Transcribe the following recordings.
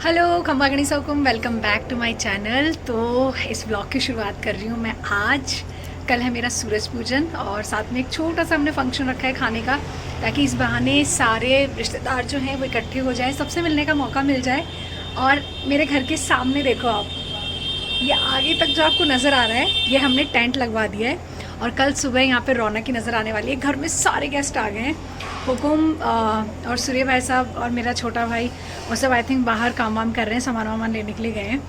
Hello खम्बा गणेश हुकुम, welcome back to my channel. तो इस ब्लॉग की शुरुआत कर रही हूँ मैं आज। कल है मेरा सूरज पूजन और साथ में एक छोटा सा हमने फंक्शन रखा है खाने का, ताकि इस बहाने सारे रिश्तेदार जो हैं वो इकट्ठे हो जाएं, सबसे मिलने का मौका मिल जाए। और मेरे घर के सामने देखो आप, ये आगे तक जो आपको नज़र आ रहा है ये हमने टेंट लगवा दिया है और कल सुबह यहाँ पे रौनक की नज़र आने वाली है। घर में सारे गेस्ट आ गए हैं। हुकुम और सूर्य भाई साहब और मेरा छोटा भाई वो सब आई थिंक बाहर काम वाम कर रहे हैं, सामान वामान लेने के लिए गए हैं।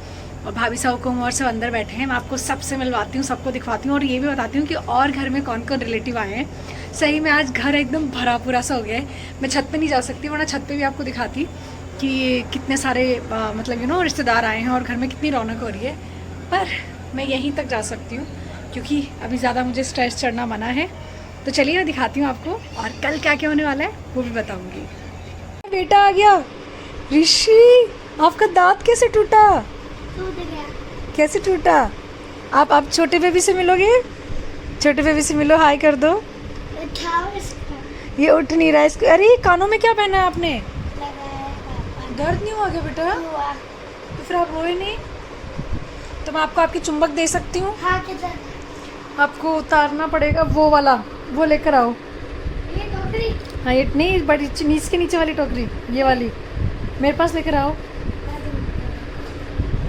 और भाभी साहब हुकुम और सब अंदर बैठे हैं। मैं आपको सबसे मिलवाती हूँ, सबको दिखवाती हूँ और ये भी बताती हूँ कि और घर में कौन कौन रिलेटिव आए हैं। सही में आज घर एकदम भरा पूरा सा हो गया है। मैं छत पर नहीं जा सकती, वरना छत पर भी आपको दिखाती कि कितने सारे मतलब रिश्तेदार आए हैं और घर में कितनी रौनक हो रही है। पर मैं यहीं तक जा सकती हूँ क्योंकि अभी ज़्यादा मुझे स्ट्रेस चढ़ना मना है। तो चलिए मैं दिखाती हूँ आपको और कल क्या क्या होने वाला है वो भी बताऊँगी। बेटा आ गया ऋषि, आपका दांत कैसे टूटा? टूट गया। कैसे टूटा? आप छोटे बेबी से मिलोगे? छोटे बेबी से मिलो, हाय कर दो। उठाओ इसको। ये उठ नहीं रहा है इसको। अरे कानों में क्या पहना है आपने? लगाया पापा दर्द नहीं हुआ क्या बेटा? हुआ। तो फिर आप रोए नहीं? तो मैं आपको आपकी चुंबक दे सकती हूँ। हाँ किधर? आपको उतारना पड़ेगा वो वाला, वो लेकर आओ। ये टोकरी। हाँ ये नहीं, बड़ी नीचे के नीचे वाली टोकरी, ये वाली मेरे पास लेकर आओ।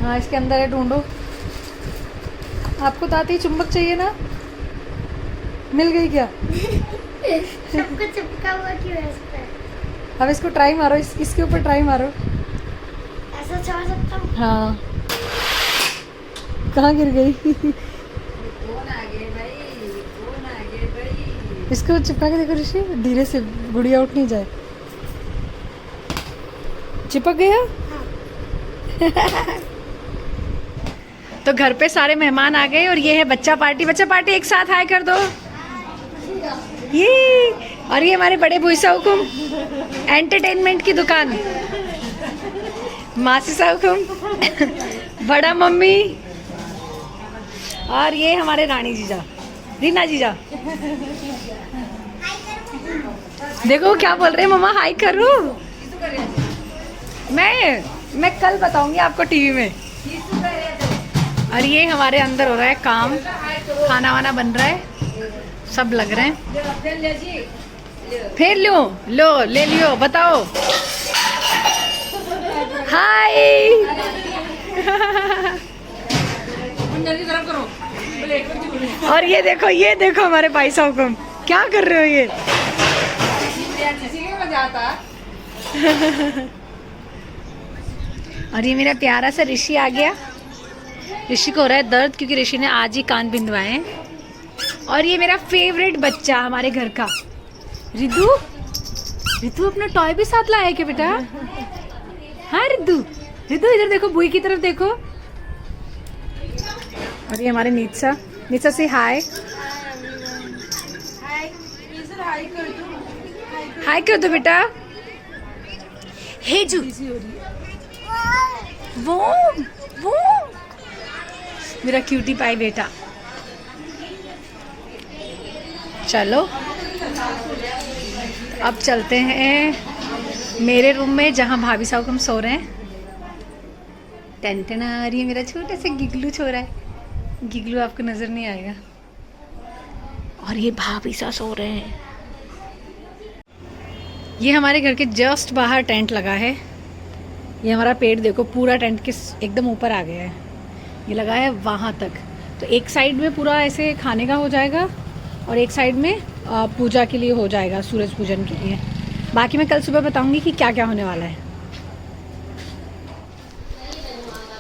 हाँ इसके अंदर है, ढूंढो। आपको ताती चुंबक चाहिए ना? मिल गई क्या? सबको चिपका हुआ क्यों है इस पे? अब इसको ट्राई मारो, इसके ऊपर ट्राई मारो। ऐसा छोड़ सकता हूँ? हाँ कहाँ गिर गई? इसको चिपका के देखो ऋषि, धीरे से, गुड़िया उठ नहीं जाए। चिपक गया? तो घर पे सारे मेहमान आ गए और ये है बच्चा पार्टी। बच्चा पार्टी एक साथ हाय कर दो। ये और ये हमारे बड़े भूसा हुकुम, एंटरटेनमेंट की दुकान। मासी सा हुकुम, बड़ा मम्मी, और ये हमारे रानी जीजा, रीना जीजा। देखो क्या बोल रहे हैं मम्मा, हाय करो। मैं कल बताऊंगी आपको टीवी में। और ये हमारे अंदर हो रहा है काम, खाना वाना बन रहा है, सब लग रहे हैं। फिर लो ले लियो, बताओ हाय। और ये देखो हमारे भाई साहब को क्या कर रहे हो ये। और ये मेरा प्यारा सा ऋषि आ गया। ऋषि को हो रहा है दर्द क्योंकि ऋषि ने आज ही कान बिंदवाए हैं। और ये मेरा फेवरेट बच्चा हमारे घर का रिद्धू। रिद्धू अपना टॉय भी साथ लाया है क्या बेटा? हाँ रिद्धू, इधर देखो, बुई की तरफ देखो। और ये हमारे नीचा से हाय। हाय कर दो बेटा। हेजू वो मेरा क्यूटी पाई बेटा। चलो अब चलते हैं मेरे रूम में जहाँ भाभी साहब हम सो रहे हैं। टेंटन आ रही है, मेरा छोटा सा गिगलू सो रहा है। गिगलू आपको नजर नहीं आएगा। और ये भाभी साहब सो रहे हैं। ये हमारे घर के जस्ट बाहर टेंट लगा है। ये हमारा पेड़ देखो, पूरा टेंट के एकदम ऊपर आ गया है। ये लगा है वहाँ तक। तो एक साइड में पूरा ऐसे खाने का हो जाएगा और एक साइड में पूजा के लिए हो जाएगा, सूरज पूजन के लिए। बाकी मैं कल सुबह बताऊंगी कि क्या क्या होने वाला है।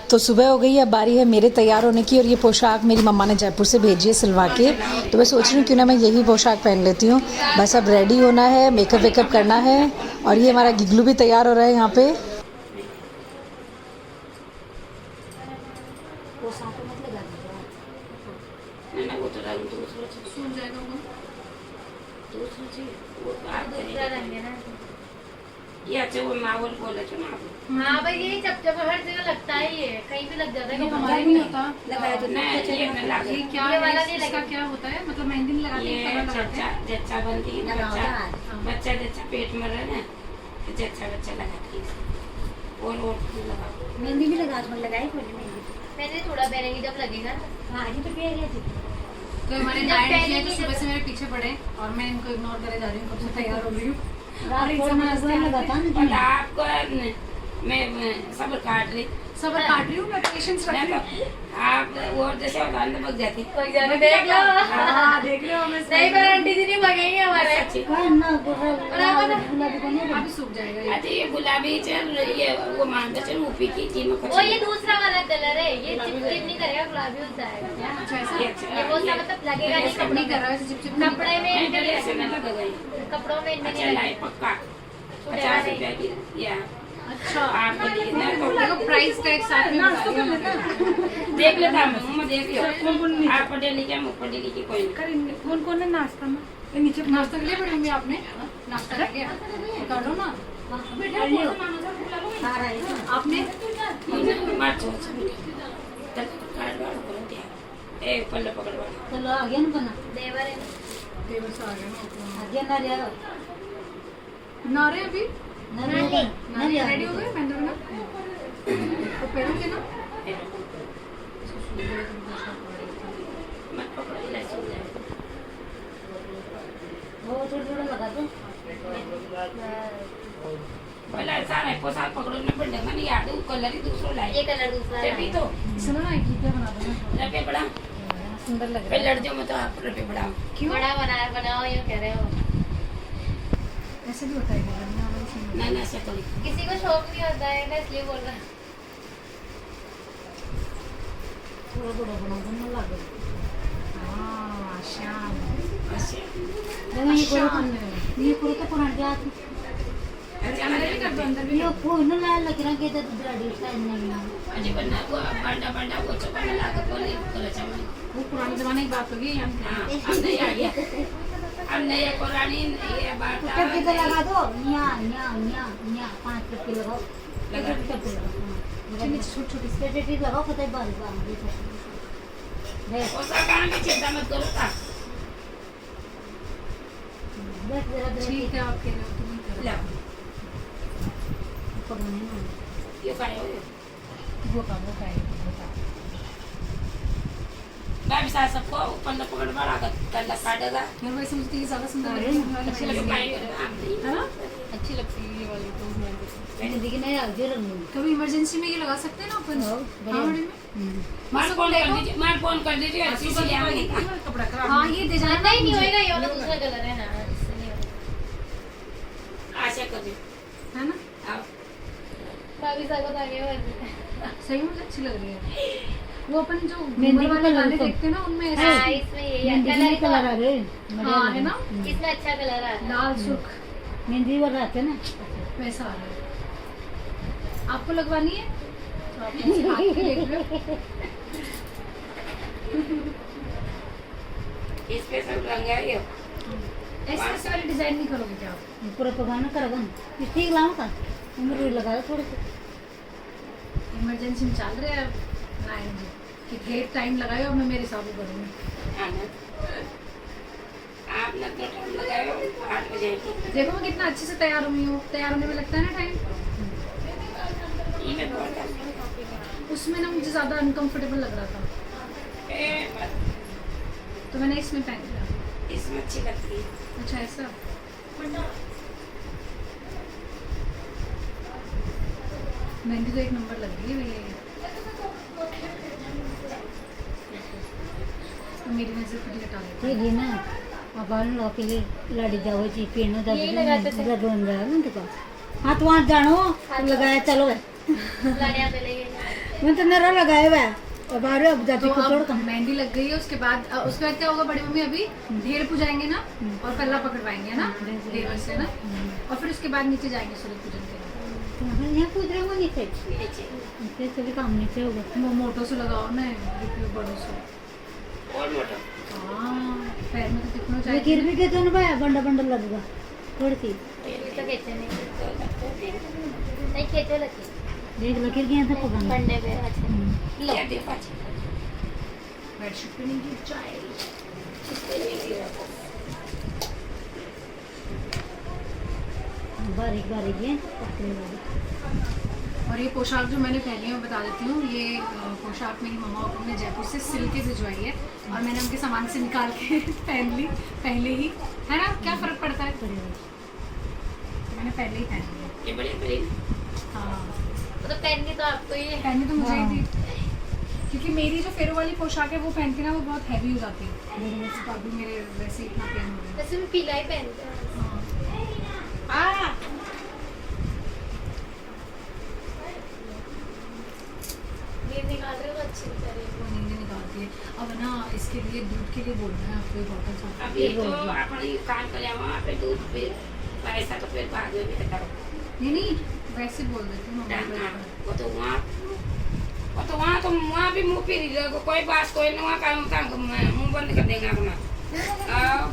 तो सुबह हो गई, अब बारी है मेरे तैयार होने की। और ये पोशाक मेरी मम्मा ने जयपुर से भेजी है सिलवा के, तो मैं सोच रही हूँ क्यों ना मैं यही पोशाक पहन लेती हूँ। बस अब रेडी होना है, मेकअप वेकअप करना है। और ये हमारा गिगलू भी तैयार हो रहा है यहाँ पे। हाँ भाई ये जब हर जगह लगता है, ये कहीं भी लग जाता है। हमारे नहीं होता लगाया तो ये क्या ये वाला है, नहीं इसका लगा। क्या होता है? मतलब मेहंदी में लगाते हैं, कलर लगाते हैं। जच्चा बनती है ना, बच्चा जच्चा पेट में रहे ना, तो जच्चा बच्चा लगाती है। और लगा मेहंदी भी लगा थोड़ी लगाई थोड़ी मेहंदी मैंने थोड़ा पहनेंगी जब लगेगा ना। हाँ ये तो कह रही थी तो हमारे जब नाइट पहले है तो की सुबह जब- से मेरे पीछे पड़े और मैं इनको इग्नोर करे जा रही हूँ, कब से तैयार हो रही हूँ। रात को मैं अगला लगाता ना और आपको मैं सब्र काट रही सबर काट रही हूँ मैं, पेशेंस रख रही हूँ। आप और जैसे उदाहरण बग जाती देख लो। हाँ देख रहे हो हमें नहीं पर आंटी जी नहीं भगेंगे हमारे। अच्छी ना गुलाबी को नहीं अभी सूख जाएगा ये। अच्छा ये गुलाबी चल रही है वो मानता चल ऊपी की चीमक वो ये दूसरा वाला कलर है, ये चिपचिप नहीं करेगा, गुलाबी हो जाएगा। अच्छा ऐसा ये वो सा मतलब लगेगा नहीं नहीं कपड़े कर रहा है ऐसे चिपचिप नहीं। कपड़े में ऐसे न लगेगा ये। कपड़ों में इनमें अच्छा नहीं लाई पक्का 50 रुपया की या अच्छा आपको दिए ना तो देखो प्राइस टैग साथ में बता रही हूँ। देख लेता हूँ मैं देख लियो आप पढ़े लिखे मैं पढ़ी लिखी कोई नहीं करेंगे कौन कौन है नाश्ता में ये नीचे नाश्ता के लिए पड़ी मम्मी आपने नाश्ता कर गया कर लो ना बेटा आपने मार छोड़ तक काट वाला करो दिया ए पल्ले पकड़ वाला चलो आ गया ना बना देवर है। देवर से आ गया ना आ गया ना रिया नारे अभी नारे रेडी हो गए मैंने ना तो पहनोगे ना मत पकड़ो इलाज हो जाए वो थोड़ा थोड़ा लगा दो पहला ऐसा है पोशाक पकड़ो न पड़ेगा नहीं याद कलर ही दूसरा ये लाए कलर दूसरा है। तभी तो सुनो ना एक गीता बना दो ना रपे बड़ा सुंदर लग फिर रहा है लड़ जाओ मैं तो आप रपे बड़ा क्यों बड़ा बनाया बनाओ ये कह रहे हो। ऐसे भी होता है क्या करना वाला सुंदर ना ना से करी किसी को शौक नहीं होता है ना, इसलिए बोल रहा। थोड़ा थोड़ा बना दो ना लगा हाँ शान ऐसे देखो ये करो तो पुराने के हाथ अच्छा अंदर भी कर दो अंदर भी ये फोन ना ला लग रहा के तो ब्लडी स्टाइल नहीं अजी बनना को बंडा बंडा वो चपल लगा को ले कर चावल वो पुराने जमाने की बात होगी यहाँ हां अब नहीं आ गया अब नहीं पुरानी ये बात टप के तो लगा दो न्या न्या न्या न्या 5 टप के लगाओ लगा टप छोटी छोटी छोटी लगाओ पता है बाल बाल देख वो सरकार में चिंता मत करो का देख जरा ठीक है आप कह रहे हो तुम ही करो ले पकड़ने ना ये काय हो वो काम वो खाएगा मैं भी साथ सबको ऊपर न पकड़ वाला कर काटेगा मेरे वैसे मुझे ये ज्यादा सुंदर अरे, लग रही है अच्छी ये लगती काय है है ना अच्छी लगती है ये वाली तो मैं जिंदगी की नहीं आगे रंग कभी इमरजेंसी में ये लगा सकते हैं ना अपन हाँ, हाँ बड़े में मार फोन कर दीजिए मार फोन कर दीजिए अच्छी सी ले आएंगे कपड़ा खराब हाँ ये डिजाइन नहीं नहीं होएगा, ये वाला दूसरा कलर है ना, इससे नहीं होगा। आशा कर दी है ना आओ भाभी साहब को आगे बढ़ सही में अच्छी लग रही है वो अपन जो मेहंदी घूमर का वाले कलर गाने तो- देखते हैं ना उनमें हाँ, ऐसे इसमें यही है मेहंदी कलर में कलर आ रहे हाँ है ना इसमें अच्छा कलर आ रहा है। लाल सुर्ख मेहंदी वाला आते ना वैसा आ रहा है आपको लगवानी है तो आप ऐसे हाथ पे देख रहे हो इस पे सब रंग है ये ऐसे ऐसे वाली डिजाइन नहीं करोगे क्या आप पूरा पकाना करेगा ना ठीक लाओ का उम्र लगा दो थोड़े से इमरजेंसी में चल रहे हैं नाइन जी कि ढेर टाइम लगाए और मैं मेरे हिसाब से करूँगी आना आप ना तो टाइम लगाए 8 बजे की देखो मैं कितना अच्छे से तैयार हुई हूँ तैयार होने में लगता है ना टाइम ये में बहुत उसमें ना मुझे ज़्यादा अनकंफर्टेबल लग रहा था ए तो मैंने इसमें पहन लिया इसमें अच्छी लगती है अच्छा ऐसा मेहंदी तो एक नंबर लग रही है भैया तो मेरी नजर पर हटा लेती ठीक है ना अब बाल लो के लिए लड़ी जाओ जी पेनो दब यही लगाते थे। जब बन रहा है ना तो हाथ वहां जानो लगाया चलो लाड़ियाँ पे लेके मैं तो मेरा लगाया हुआ है और बाहर अब जाती तो को छोड़ अब मेहंदी लग गई है उसके बाद क्या होगा बड़ी मम्मी अभी ढेर पुजाएंगे ना और पल्ला पकड़वाएंगे ना देवर से ना और फिर उसके बाद नीचे जाएंगे सूर्य पूजन के लिए तुम्हारे यहाँ कूद रहे हो नीचे नीचे नीचे से भी काम नीचे होगा वो मोटो से लगाओ ना बड़ों से और मोटा हाँ पैर में तो दिखना ये चाहिए गिर भी के तो ना भाई बंडा बंडा लगेगा थोड़ी सी ये तो खींचे नहीं खींचे लगे देख लकीर गया था पकाना कंडे पे अच्छा लो दे पाछे बेडशीट पे नहीं गिर जाए बारीक बारीक है पकने वाली और ये पोशाक जो मैंने पहनी है मैं बता देती हूँ, ये पोशाक मेरी मम्मा पापा ने जयपुर से सिल के भिजवाई है और मैंने उनके सामान से निकाल के पहन ली पहले ही, है ना? क्या फ़र्क पड़ता है? मैंने पहले ही पहन लिया। ये बड़ी हाँ, मतलब पहननी तो आपको ही है। पहनी तो मुझे ही थी, क्योंकि मेरी जो फेरो वाली पोशाक है वो पहनती ना वो बहुत हैवी हो जाती है, तो अभी मेरे वैसे इतना पेन हो रहा है। वैसे मैं पीला ही पहनते हैं। हाँ। ये निकाल रहे हो तो अच्छी बता रही वो नींद निकालती है। अब ना इसके लिए दूध के लिए बोलना है आपको, बॉटल अब ये तो अपनी काम कर वहाँ पे दूध फिर पैसा तो फिर बाद में भी करो। नहीं वैसे बोल देती हूँ मम्मा को। वो तो वहाँ भी मुँह फिर कोई बात कोई नहीं, वहाँ काम मुँह बंद कर देगा अपना।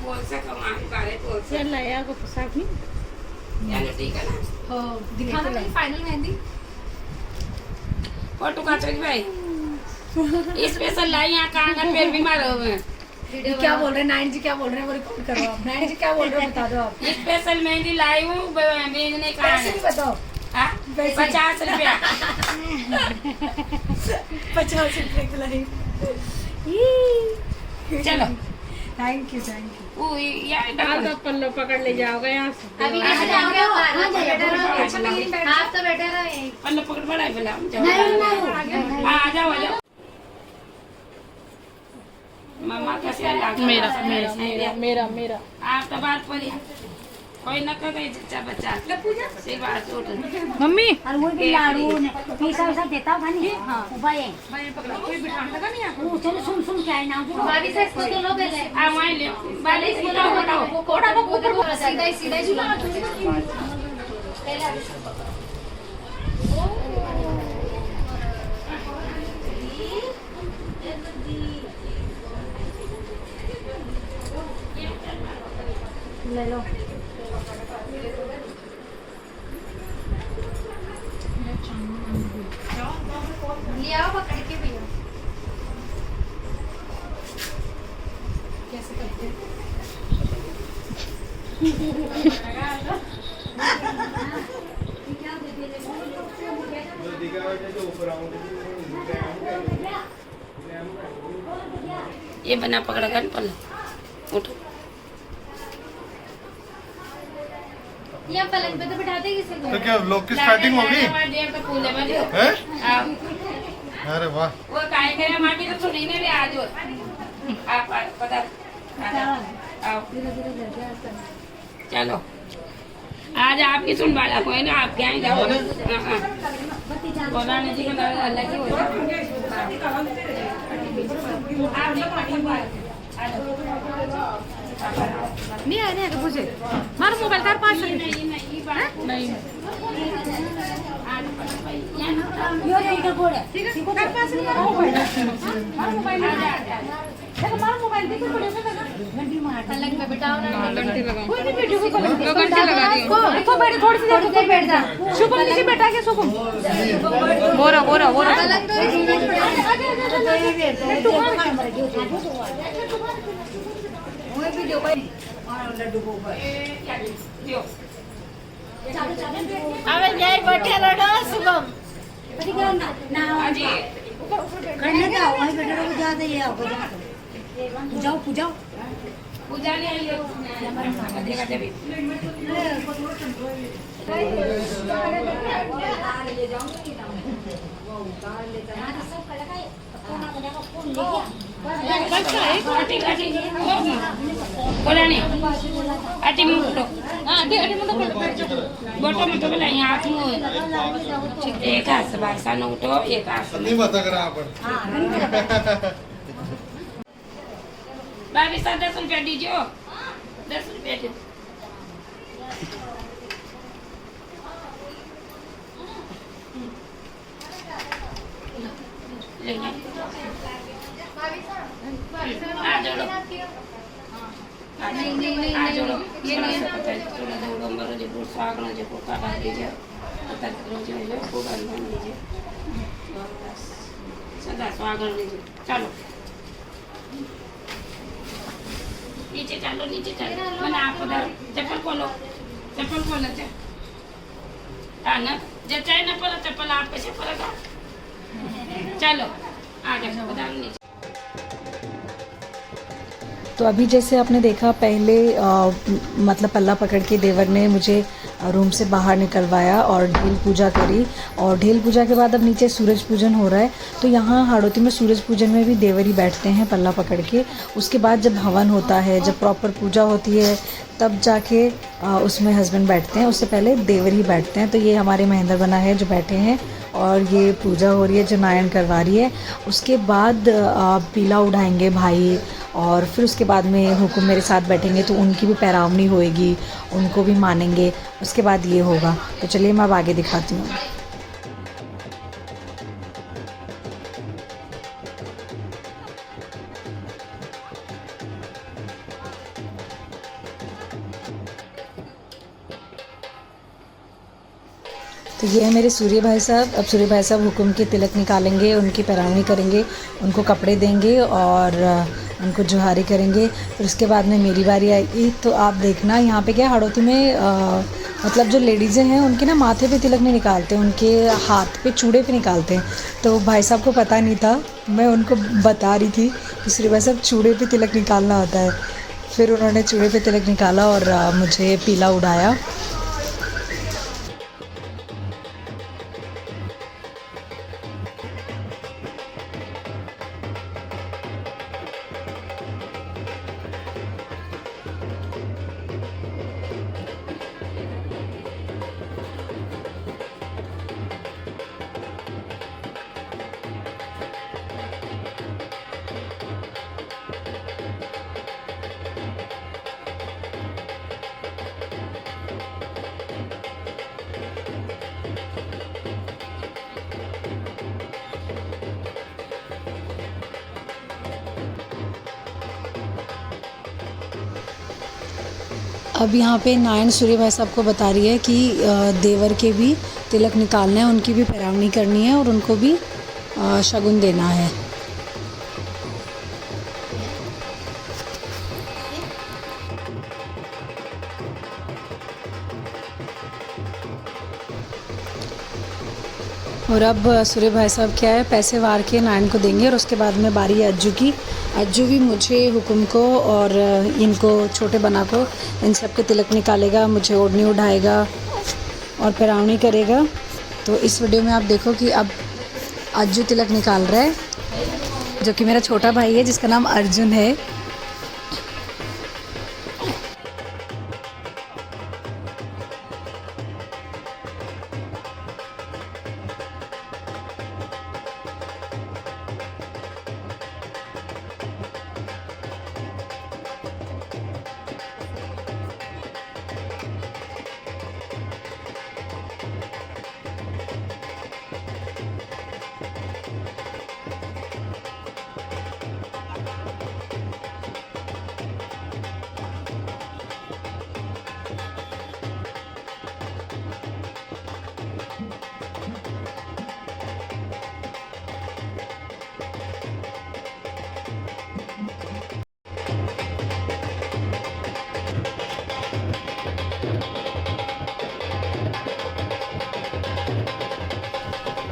बोल सका वहाँ भी बारे बोल सका लाया को पोशाक नहीं यानी ठीक है ना। हो दिखाना मेरी फाइनल मेहंदी। और टुका चल भाई स्पेशल लाई यहाँ कहाँ का पेड़ बीमार हो गए। ये क्या बोल रहे हैं नाइन जी, क्या बोल रहे हैं वो रिकॉर्ड करो आप। नाइन जी क्या बोल रहे हो बता दो आप। स्पेशल मेहंदी लाई हूँ बेचने का पैसे भी बताओ। 50 रुपया 50 रुपए की लाई। चलो थैंक यू। वो यार पल्लो पकड़ ले जाओगे यहाँ से। अभी कैसे जाओगे? अच्छा मैं यहीं बैठ आप तो बैठे रहो यहीं। पल्लो पकड़ बड़ा है बोला आ जाओ मामा कैसे लगा मेरा आप तो बात पर कोई न करे बच्चा से बात उठ मम्मी और वो भी लाड़ू ने पैसा वैसा देता होगा नहीं। हाँ भाई मैंने पकड़ा, कोई बिठाने लगा नहीं आपको। वो चलो सुन क्या है नाम भाभी से इसको तो लो पहले। आ वहीं ले बाले से बताओ वो कोड़ा को ऊपर सीधा ही झूला। ले लो। ले आओ पकड़ के भैया। कैसे करते हैं? ये बना पकड़ा कर पल्लो उठो यहाँ पलंग पे तो बिठाते किसी को। तो क्या व्लॉग की स्टार्टिंग होगी? हैं? अरे वाह, वो काय करे माटी तो सुनी ने भी आज आप पता आओ चलो आज आपकी सुन वाला कोई ना आप क्या जाओ बोला नहीं जी का अलग ही हो नहीं आने तो मुझे मारो मोबाइल कर 5 सेकंड। नहीं यो देखो कोड़े ठीक है कर 5 सेकंड मारो मोबाइल। मारो मोबाइल देखो, मारो मोबाइल देखो थोड़े से लगा घंटी मार पलंग पे बिठाओ ना। कोई नहीं वीडियो को घंटी लगा दी। देखो बैठ थोड़ी सी देर ऊपर बैठ जा। शुभम नीचे बैठा के शुभम बोरा पलंग तो इसी में छोड़ा वो वीडियो पर और लड्डू को ऊपर अबे जय बैठे रहो शुभम। पति क्या ना अजी करने का वही बेटा को जा दे आओ जाओ पूजाओ पूजा ले आइए देखा देवी बोला नहीं अटी मुंडो बोटो में तो बोला यहाँ हाथ मुँह एक हाथ से भाषा न उठो एक हाथ से नहीं बता करा आप। भाभी साहब 10 रुपया दीजिए 10 रुपया दो लेंगे आ जोड़ो आ जोड़ो ये नहीं पता थोड़ा जोड़ो मरो जो बुढ़ सागना जो कोका डाल दीजिए तक रोज जो कोका डाल दीजिए सदा स्वागत दीजिए चलो नीचे चलो मैंने आपको चप्पल खोलो चा ना जब चाहे ना पड़ा चप्पल आप कैसे पड़ेगा। चलो आ जाओ बदाम नीचे। तो अभी जैसे आपने देखा पहले मतलब पल्ला पकड़ के देवर ने मुझे रूम से बाहर निकलवाया और ढेल पूजा करी, और ढेल पूजा के बाद अब नीचे सूरज पूजन हो रहा है। तो यहाँ हाड़ौती में सूरज पूजन में भी देवर ही बैठते हैं पल्ला पकड़ के। उसके बाद जब हवन होता है, जब प्रॉपर पूजा होती है, तब जाके उसमें हस्बैंड बैठते हैं, उससे पहले देवर ही बैठते हैं। तो ये हमारे महेंद्र बना है जो बैठे हैं, और ये पूजा हो रही है जो नारायण करवा रही है। उसके बाद पीला उठाएंगे भाई, और फिर उसके बाद में हुकुम मेरे साथ बैठेंगे तो उनकी भी पैरावनी होएगी, उनको भी मानेंगे। उसके बाद ये होगा। तो चलिए मैं अब आगे दिखाती हूँ। तो ये है मेरे सूर्य भाई साहब। अब सूर्य भाई साहब हुकुम के तिलक निकालेंगे, उनकी पैरावनी करेंगे, उनको कपड़े देंगे और उनको जुहारी करेंगे। फिर उसके बाद में मेरी बारी आएगी। तो आप देखना यहाँ पे क्या हाड़ौती में मतलब जो लेडीज़ें हैं उनके ना माथे पे तिलक नहीं निकालते, उनके हाथ पे चूड़े पे निकालते हैं। तो भाई साहब को पता नहीं था, मैं उनको बता रही थी कि सूर्य भाई साहब चूड़े पे तिलक निकालना होता है। फिर उन्होंने चूड़े पे तिलक निकाला और मुझे पीला उड़ाया। अब यहाँ पे नारायण सूर्य भाई साहब को बता रही है कि देवर के भी तिलक निकालना है, उनकी भी पैरावनी करनी है और उनको भी शगुन देना है। और अब सूर्य भाई साहब क्या है, पैसे वार के नारायण को देंगे और उसके बाद में बारी है अज्जू की। अज्जू भी मुझे, हुकुम को और इनको छोटे बना को, इन सब के तिलक निकालेगा, मुझे ओढ़नी उठाएगा और पैरावनी करेगा। तो इस वीडियो में आप देखो कि अब अज्जू तिलक निकाल रहा है, जो कि मेरा छोटा भाई है जिसका नाम अर्जुन है।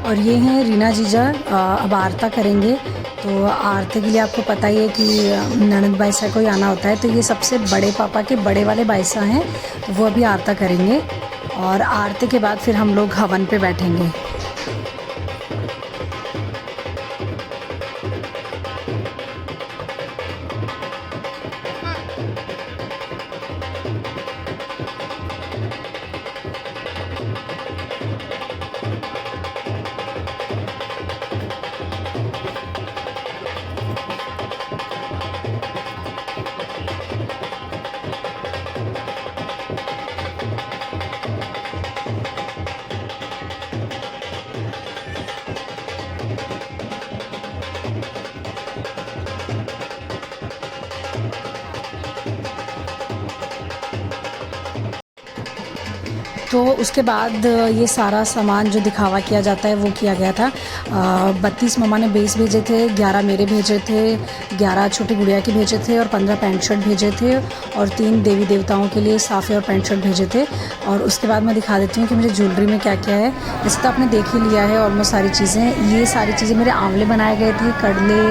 और ये हैं रीना जीजा, अब आरता करेंगे। तो आरती के लिए आपको पता ही है कि ननद बाईसा को ही आना होता है। तो ये सबसे बड़े पापा के बड़े वाले बाईसा हैं, तो वो अभी आरता करेंगे और आरती के बाद फिर हम लोग हवन पे बैठेंगे। तो उसके बाद ये सारा सामान जो दिखावा किया जाता है वो किया गया था। 32 मम्मा ने बेस भेजे थे, 11 मेरे भेजे थे, 11 छोटी गुड़िया के भेजे थे और 15 पैंट शर्ट भेजे थे और 3 देवी देवताओं के लिए साफ़े और पैंट शर्ट भेजे थे। और उसके बाद मैं दिखा देती हूँ कि मुझे ज्वेलरी में क्या क्या है। वैसे तो आपने देख ही लिया है ऑलमोस्ट सारी चीज़ें। ये सारी चीज़ें मेरे आंवले बनाए गए थे, कड़ले,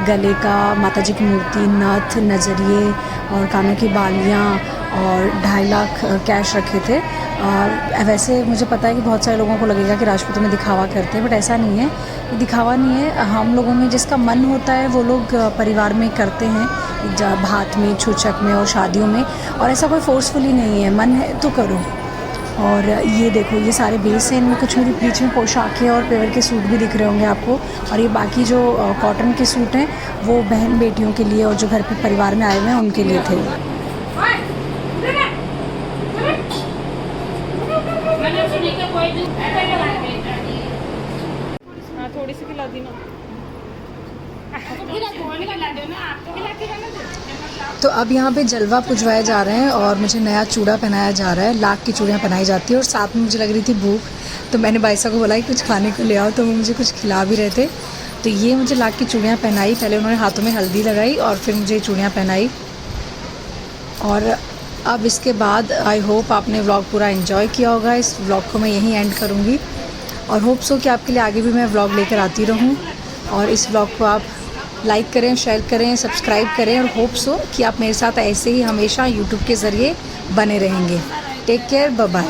गले का, माता जी की मूर्ति, नथ, नजरिए और कानों की बालियाँ और 2.5 लाख कैश रखे थे। वैसे मुझे पता है कि बहुत सारे लोगों को लगेगा कि राजपूतों में दिखावा करते हैं, बट ऐसा नहीं है, ये दिखावा नहीं है। हम लोगों में जिसका मन होता है वो लोग परिवार में करते हैं, जब हाथ में, छूछक में और शादियों में, और ऐसा कोई फोर्सफुली नहीं है, मन है तो करो। और ये देखो, ये सारे बेस हैं, इनमें कुछ मेरी बीच में पोशाकें और पेवर के सूट भी दिख रहे होंगे आपको। और ये बाकी जो कॉटन के सूट हैं वो बहन बेटियों के लिए और जो घर पे परिवार में आए हुए हैं उनके लिए थे। मैंने सुनी कि कोई थोड़ी सी खिला दी ना। तो अब यहाँ पे जलवा पुजवाए जा रहे हैं और मुझे नया चूड़ा पहनाया जा रहा है। लाख की चूड़ियाँ पहनाई जाती है और साथ में मुझे लग रही थी भूख, तो मैंने बाइसा को बोला कि कुछ खाने को ले आओ, तो वो मुझे कुछ खिला भी रहे थे। तो ये मुझे लाख की चूड़ियाँ पहनाई, पहले उन्होंने हाथों में हल्दी लगाई और फिर मुझे चूड़ियाँ पहनाई। और अब इसके बाद आई होप आपने व्लॉग पूरा एंजॉय किया होगा। इस व्लॉग को मैं यहीं एंड करूँगी और होप सो कि आपके लिए आगे भी मैं व्लॉग लेकर आती रहूँ। और इस व्लॉग को आप लाइक करें, शेयर करें, सब्सक्राइब करें और होप सो कि आप मेरे साथ ऐसे ही हमेशा यूट्यूब के ज़रिए बने रहेंगे। Take care, bye bye.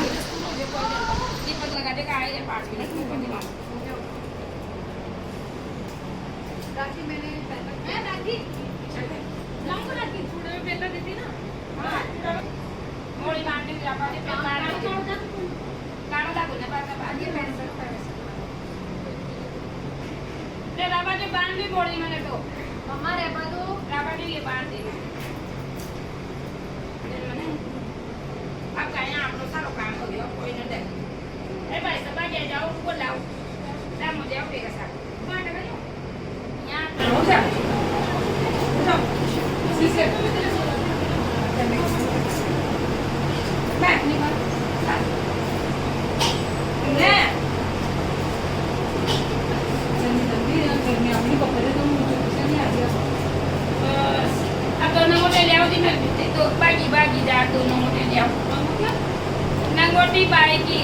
मम्मा रेबा दो। अब कहीं आप लोग सारा काम हो गया, कोई न दे। ए भाई सब आ जाओ, उनको लाओ। ला मुझे आओ बेगा साहब। बांट करो। यहाँ हो जा। जाओ। सीसे। बैठ निकल। ले। अब दोनों को ले ले आओ दिन तो बागी जा दोनों को ले ले आओ। नंगोटी बाएगी।